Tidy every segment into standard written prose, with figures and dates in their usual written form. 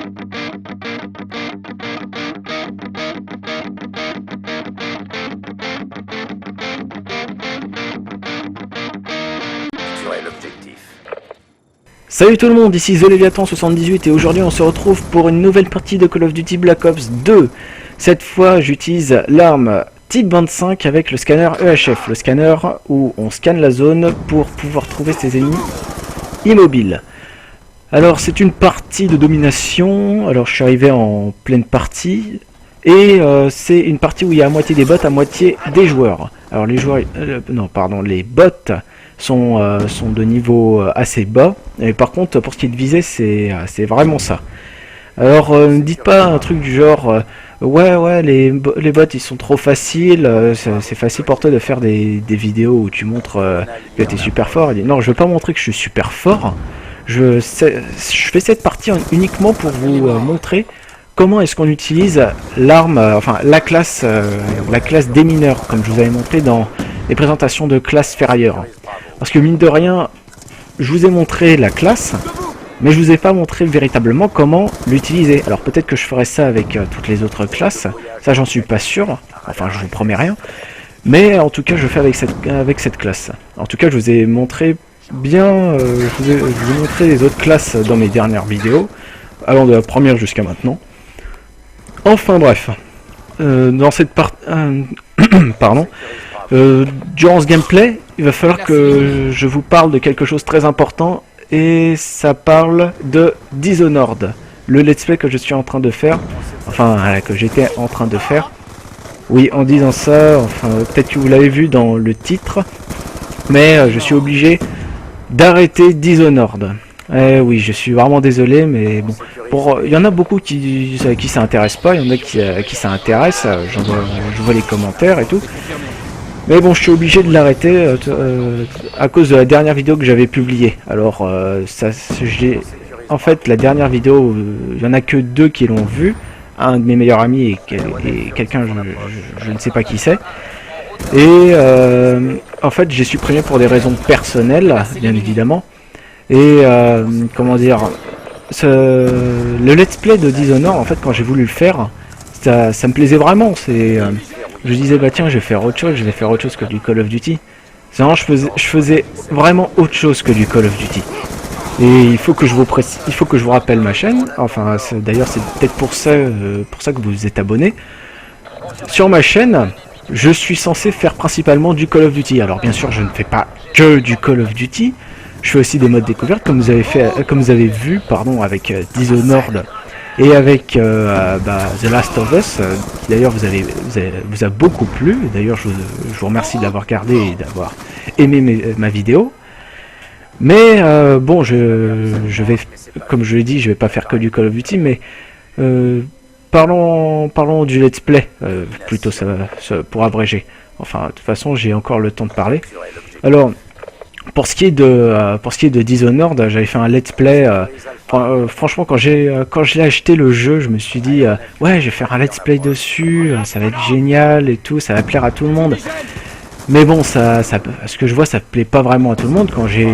Salut tout le monde, ici TheLeviathan78 et aujourd'hui on se retrouve pour une nouvelle partie de Call of Duty Black Ops 2. Cette fois j'utilise l'arme Type 25 avec le scanner EHF, le scanner où on scanne la zone pour pouvoir trouver ses ennemis immobiles. Alors c'est une partie de domination, alors je suis arrivé en pleine partie et c'est une partie où il y a à moitié des bots, à moitié des joueurs. Alors les joueurs, les bots sont de niveau assez bas, et par contre pour ce qui est de viser c'est vraiment ça. Alors ne dites pas un truc du genre ouais les bots ils sont trop faciles, c'est facile pour toi de faire des vidéos où tu montres que tu es super fort. Et non, je veux pas montrer que je suis super fort, je fais cette partie uniquement pour vous montrer comment est-ce qu'on utilise l'arme, la classe démineur, comme je vous avais montré dans les présentations de classe ferrailleur. Parce que mine de rien, je vous ai montré la classe, mais je vous ai pas montré véritablement comment l'utiliser. Alors peut-être que je ferai ça avec toutes les autres classes, ça j'en suis pas sûr, enfin je vous promets rien. Mais en tout cas je le fais avec cette classe. En tout cas je vous ai montré bien, je vous ai montré les autres classes dans mes dernières vidéos, allant de la première jusqu'à maintenant. Enfin bref, dans cette partie... pardon. Durant ce gameplay, il va falloir que je vous parle de quelque chose de très important, et ça parle de Dishonored, le let's play que je suis en train de faire, que j'étais en train de faire. Oui, en disant ça, peut-être que vous l'avez vu dans le titre, mais je suis obligé d'arrêter Dishonored. Oui, je suis vraiment désolé, mais bon, il y en a beaucoup qui s'intéressent pas, il y en a qui s'intéressent, je vois les commentaires et tout. Mais bon, je suis obligé de l'arrêter à cause de la dernière vidéo que j'avais publiée. Alors, en fait, la dernière vidéo, il n'y en a que 2 qui l'ont vue. Un de mes meilleurs amis et quelqu'un, je ne sais pas qui c'est. Et en fait, j'ai supprimé pour des raisons personnelles, bien évidemment. Et comment dire, le let's play de Dishonored, en fait, quand j'ai voulu le faire, ça me plaisait vraiment. Je disais bah tiens, je vais faire autre chose que du Call of Duty. Vraiment, je faisais vraiment autre chose que du Call of Duty. Et il faut que je vous rappelle ma chaîne. Enfin, d'ailleurs, c'est peut-être pour ça que vous êtes abonné. Sur ma chaîne, je suis censé faire principalement du Call of Duty. Alors bien sûr, je ne fais pas que du Call of Duty. Je fais aussi des modes découvertes, comme vous avez vu, avec Dishonored et avec The Last of Us, qui d'ailleurs vous a beaucoup plu. D'ailleurs, je vous remercie de l'avoir regardé et d'avoir aimé ma vidéo. Mais bon, je vais, comme je l'ai dit, je vais pas faire que du Call of Duty, mais parlons du let's play, plutôt pour abréger. Enfin, de toute façon, j'ai encore le temps de parler. Alors, pour ce qui est de Dishonored, j'avais fait un let's play. Franchement, quand je l'ai acheté le jeu, je me suis dit ouais, je vais faire un let's play dessus, ça va être génial et tout, ça va plaire à tout le monde. Mais bon, ce que je vois, ça plaît pas vraiment à tout le monde. Quand j'ai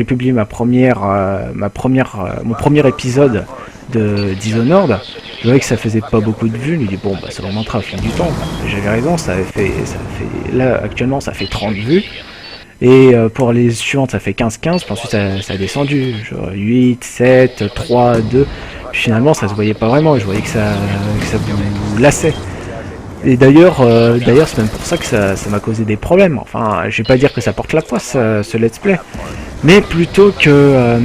publié mon premier épisode de Dishonored, je voyais que ça faisait pas beaucoup de vues. Je me dis bon, bah ça remontera au fil du temps. J'avais raison, là actuellement ça fait 30 vues. Et pour les suivantes, ça fait 15-15, puis ensuite ça a descendu, genre 8, 7, 3, 2, puis finalement ça se voyait pas vraiment, je voyais que ça vous lassait. Et d'ailleurs, c'est même pour ça que ça m'a causé des problèmes. Enfin, je vais pas dire que ça porte la poisse, ce let's play, mais plutôt que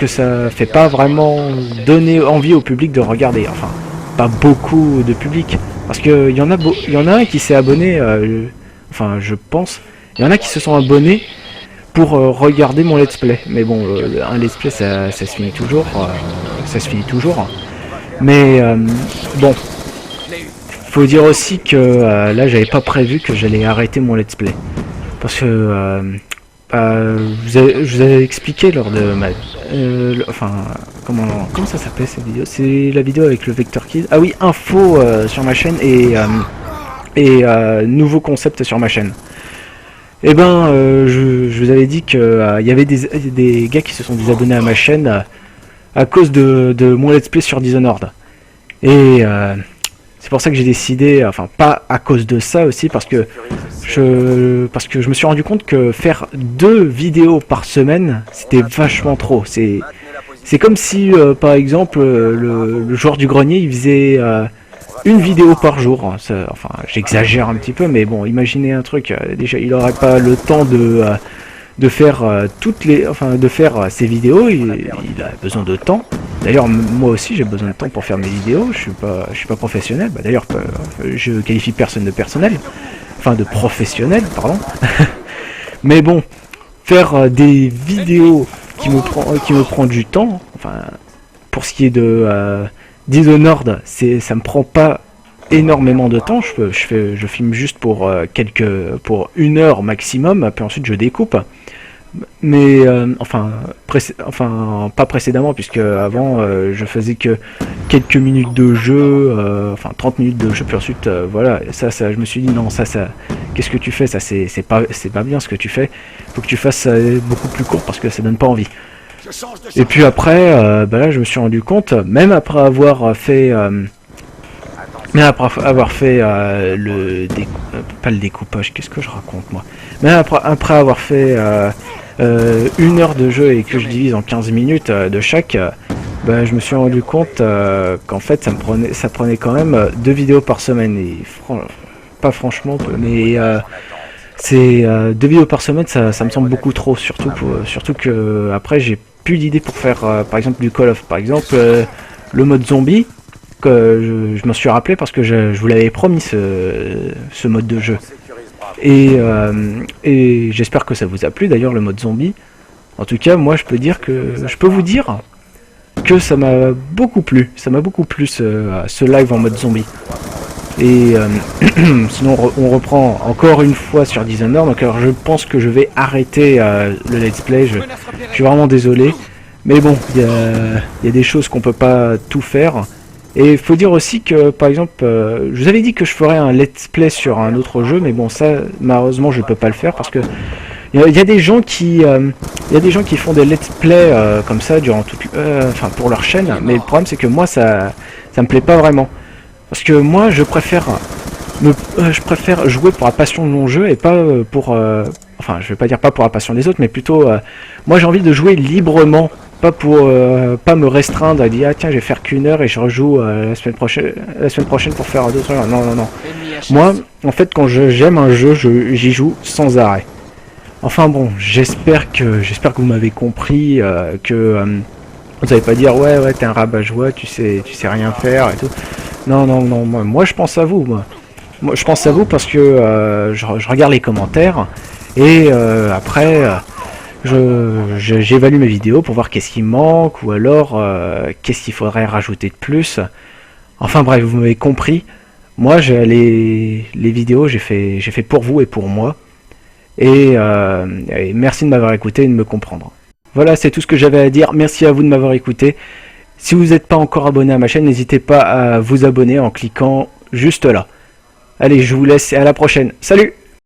ça fait pas vraiment donner envie au public de regarder, enfin, pas beaucoup de public, parce que il y en a un qui s'est abonné, je pense, il y en a qui se sont abonnés pour regarder mon let's play. Mais bon, un let's play ça se finit toujours. Mais bon, faut dire aussi que là j'avais pas prévu que j'allais arrêter mon let's play. Parce que je vous avais expliqué lors de ma... comment ça s'appelle cette vidéo? C'est la vidéo avec le Vector Kid. Ah oui, info sur ma chaîne et nouveau concept sur ma chaîne. Eh ben, je vous avais dit que y avait des gars qui se sont désabonnés à ma chaîne à cause de mon let's play sur Dishonored. Et c'est pour ça que j'ai décidé, enfin pas à cause de ça aussi, parce que je me suis rendu compte que faire 2 vidéos par semaine, c'était vachement trop. C'est comme si, par exemple, le joueur du grenier, il faisait une vidéo par jour. Enfin, j'exagère un petit peu, mais bon, imaginez un truc. Déjà, il n'aurait pas le temps de faire de faire ses vidéos. Il a besoin de temps. D'ailleurs, moi aussi, j'ai besoin de temps pour faire mes vidéos. Je suis pas professionnel. Bah, d'ailleurs, je qualifie personne de personnel, enfin de professionnel, pardon. Mais bon, faire des vidéos qui me prend du temps. Enfin, pour ce qui est de Dishonored, ça me prend pas énormément de temps. Je filme juste pour pour 1 heure maximum, puis ensuite je découpe. Mais pas précédemment, puisque avant je faisais que quelques minutes de jeu, 30 minutes de jeu, puis ensuite voilà, ça je me suis dit non, ça qu'est-ce que tu fais, ça c'est pas bien ce que tu fais, faut que tu fasses ça beaucoup plus court parce que ça donne pas envie. Et puis après là je me suis rendu compte, même après avoir fait pas le découpage, qu'est-ce que je raconte moi, même après avoir fait 1 heure de jeu et que je divise en 15 minutes de chaque, je me suis rendu compte qu'en fait ça prenait quand même 2 vidéos par semaine. Et pas franchement, mais c'est 2 vidéos par semaine, ça me semble beaucoup trop, surtout que après j'ai plus d'idées pour faire par exemple du Call of, par exemple le mode zombie, que je m'en suis rappelé parce que je vous l'avais promis, ce mode de jeu. Et j'espère que ça vous a plu d'ailleurs, le mode zombie. En tout cas, moi je peux vous dire que ça m'a beaucoup plu. Ça m'a beaucoup plu ce live en mode zombie. Et sinon on reprend encore une fois sur Dishonored. Donc alors je pense que je vais arrêter le let's play. Je suis vraiment désolé. Mais bon, il y a des choses qu'on peut pas tout faire. Et il faut dire aussi que, par exemple, je vous avais dit que je ferais un let's play sur un autre jeu, mais bon, ça, malheureusement, je peux pas le faire parce que il y a des gens qui font des let's play comme ça durant pour leur chaîne, mais le problème c'est que moi, ça me plaît pas vraiment, parce que moi, je préfère jouer pour la passion de mon jeu et pas je vais pas dire pas pour la passion des autres, mais plutôt, moi, j'ai envie de jouer librement. Pas pour pas me restreindre à dire tiens je vais faire qu'1 heure et je rejoue la semaine prochaine pour faire 2 heures. Non. Moi en fait quand j'aime un jeu, j'y joue sans arrêt. Enfin bon, j'espère que vous m'avez compris, que vous n'allez pas dire ouais t'es un rabat-joie, tu sais rien faire et tout. Non, moi je pense à vous, moi je pense à vous parce que je regarde les commentaires et après j'évalue mes vidéos pour voir qu'est-ce qui manque ou alors qu'est-ce qu'il faudrait rajouter de plus. Enfin bref, vous m'avez compris. Moi, les vidéos, j'ai fait pour vous et pour moi. Et merci de m'avoir écouté et de me comprendre. Voilà, c'est tout ce que j'avais à dire. Merci à vous de m'avoir écouté. Si vous n'êtes pas encore abonné à ma chaîne, n'hésitez pas à vous abonner en cliquant juste là. Allez, je vous laisse et à la prochaine. Salut!